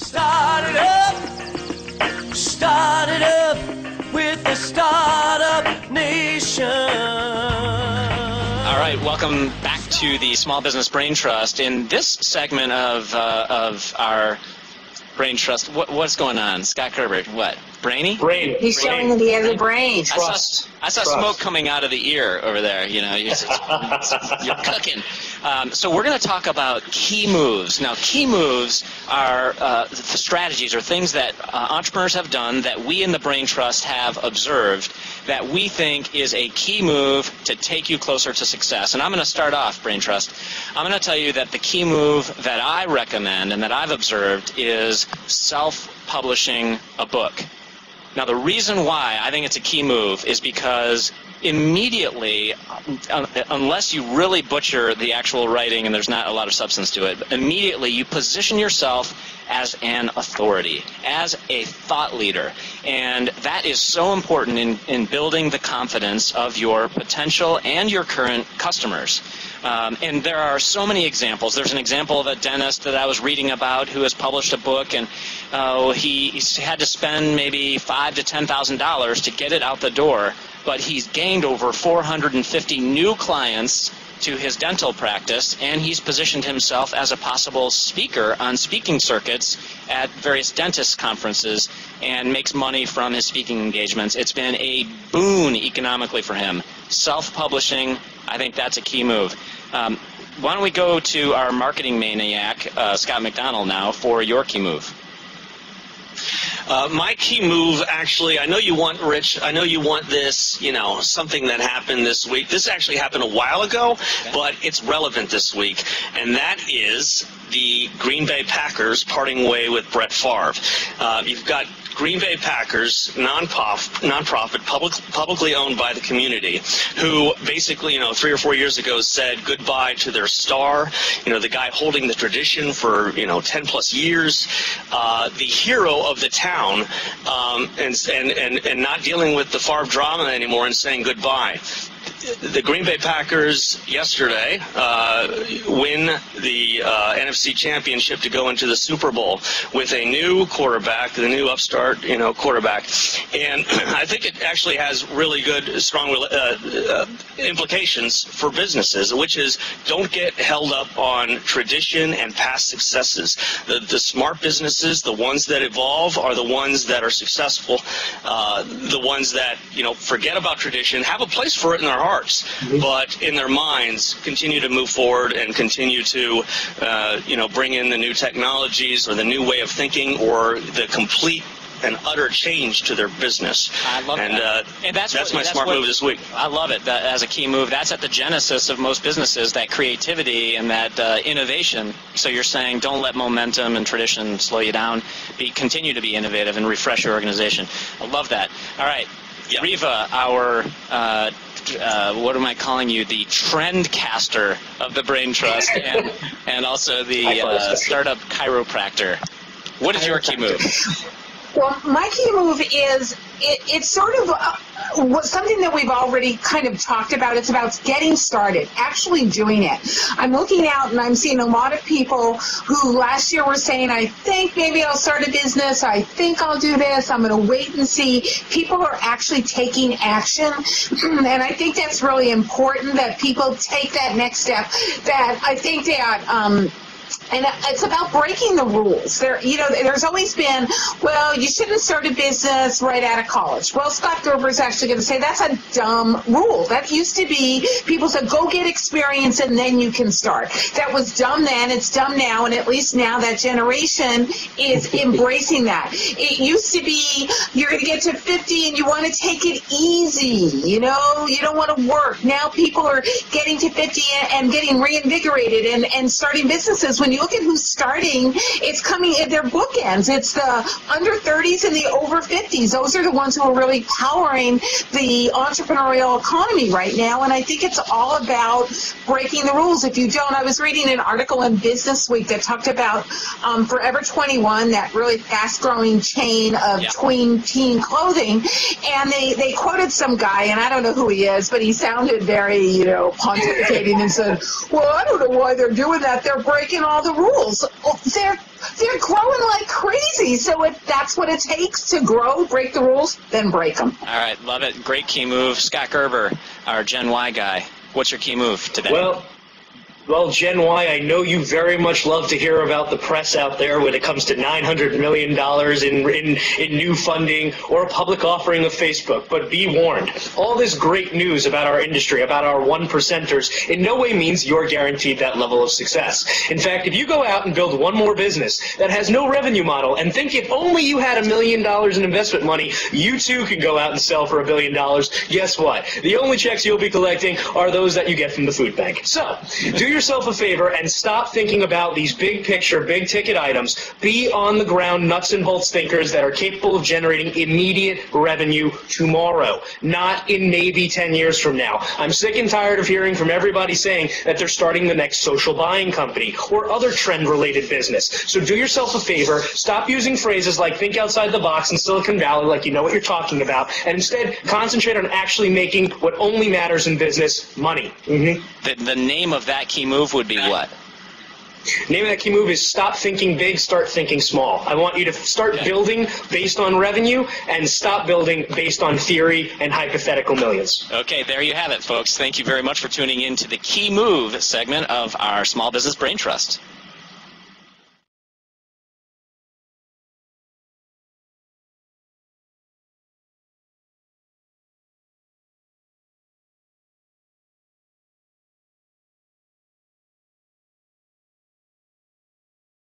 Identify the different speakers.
Speaker 1: Start it up with the Startup Nation.
Speaker 2: All right, welcome back to the Small Business Braintrust. In this segment of our Braintrust, what's going on? Scott Gerbert, what? Brainy?
Speaker 3: Brain.
Speaker 4: He's showing that he has a brain.
Speaker 2: I saw smoke coming out of the ear over there. You know, you're cooking. So we're going to talk about key moves. Now, key moves are the strategies or things that entrepreneurs have done that we in the Braintrust have observed that we think is a key move to take you closer to success. And I'm going to start off, Braintrust. I'm going to tell you that the key move that I recommend and that I've observed is self-publishing a book. Now, the reason why I think it's a key move is because immediately, unless you really butcher the actual writing and there's not a lot of substance to it, immediately you position yourself as an authority, as a thought leader. And that is so important in building the confidence of your potential and your current customers. And there are so many examples. There's an example of a dentist that I was reading about who has published a book, and he had to spend maybe $5,000 to $10,000 to get it out the door, but he's gained over 450 new clients to his dental practice, and he's positioned himself as a possible speaker on speaking circuits at various dentist conferences and makes money from his speaking engagements. It's been a boon economically for him. Self-publishing, I think that's a key move. Why don't we go to our marketing maniac, Scott McDonald, now for your key move?
Speaker 3: My key move, actually, I know you want, Rich, I know you want this, something that happened this week. This actually happened a while ago, but it's relevant this week, and that is the Green Bay Packers parting way with Brett Favre. You've got Green Bay Packers, nonprofit, publicly owned by the community, who basically, 3 or 4 years ago said goodbye to their star, the guy holding the tradition for, 10 plus years, the hero of the town, and not dealing with the Favre drama anymore and saying goodbye. The Green Bay Packers yesterday win the NFC Championship to go into the Super Bowl with a new quarterback, the new upstart, quarterback. And I think it actually has really good, strong implications for businesses, which is don't get held up on tradition and past successes. The smart businesses, the ones that evolve, are the ones that are successful. The ones that, forget about tradition, have a place for it in their hearts, but in their minds continue to move forward and continue to bring in the new technologies or the new way of thinking or the complete and utter change to their business.
Speaker 2: I love that. And that's
Speaker 3: my smart move this week.
Speaker 2: I love it. That, as a key move, that's at the genesis of most businesses, that creativity and that innovation. So you're saying don't let momentum and tradition slow you down. Continue to be innovative and refresh your organization. I love that. All right. Yep. Riva, our, what am I calling you, the trend caster of the Braintrust and also the startup chiropractor. What is your key move?
Speaker 4: Well, my key move is, it's sort of something that we've already kind of talked about. It's about getting started, actually doing it. I'm looking out and I'm seeing a lot of people who last year were saying, I think maybe I'll start a business, I think I'll do this, I'm going to wait and see. People are actually taking action, and I think that's really important that people take that next step. That I think that and it's about breaking the rules. There's always been, well, you shouldn't start a business right out of college. Well, Scott Gerber is actually going to say that's a dumb rule. That used to be, people said, go get experience and then you can start. That was dumb then, it's dumb now, and at least now that generation is embracing that. It used to be, you're going to get to 50 and you want to take it easy, you don't want to work. Now people are getting to 50 and getting reinvigorated and starting businesses. When you look at who's starting, it's coming, they're bookends. It's the under 30s and the over 50s. Those are the ones who are really powering the entrepreneurial economy right now, and I think it's all about breaking the rules. If you don't, I was reading an article in Business Week that talked about Forever 21, that really fast-growing chain of teen clothing, and they quoted some guy, and I don't know who he is, but he sounded very, pontificating and said, well, I don't know why they're doing that. They're breaking all all the rules. They're growing like crazy. So if that's what it takes to grow, break the rules, then break them.
Speaker 2: All right, love it. Great key move. Scott Gerber, our Gen Y guy. What's your key move today?
Speaker 5: Well, Gen Y, I know you very much love to hear about the press out there when it comes to $900 million in new funding or a public offering of Facebook. But be warned, all this great news about our industry, about our 1%ers, in no way means you're guaranteed that level of success. In fact, if you go out and build one more business that has no revenue model and think if only you had $1 million in investment money, you too can go out and sell for $1 billion, guess what? The only checks you'll be collecting are those that you get from the food bank. So, do yourself a favor and stop thinking about these big picture, big ticket items. Be on the ground, nuts and bolts thinkers that are capable of generating immediate revenue tomorrow, not in maybe 10 years from now. I'm sick and tired of hearing from everybody saying that they're starting the next social buying company or other trend-related business. So do yourself a favor, stop using phrases like think outside the box in Silicon Valley like you know what you're talking about, and instead concentrate on actually making what only matters in business, money.
Speaker 2: The name of that key move would be what?
Speaker 5: Name of that key move is stop thinking big, start thinking small. I want you to start building based on revenue and stop building based on theory and hypothetical millions.
Speaker 2: Okay, there you have it, folks. Thank you very much for tuning in to the Key Move segment of our Small Business Brain Trust.